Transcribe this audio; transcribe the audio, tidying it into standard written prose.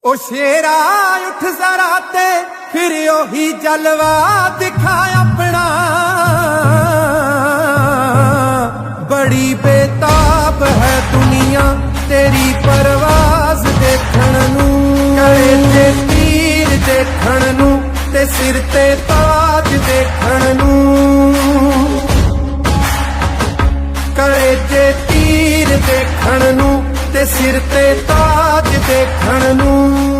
ओ शेरा उठ जरा ते फिर ओही जलवा दिखा अपना। बड़ी बेताब है दुनिया तेरी परवाज देखण नू। गले ते तीर देखण नू ते सिर ते ताज देखण नू। गले ते तीर देखण नू ते सिर ते ताज देखण नू।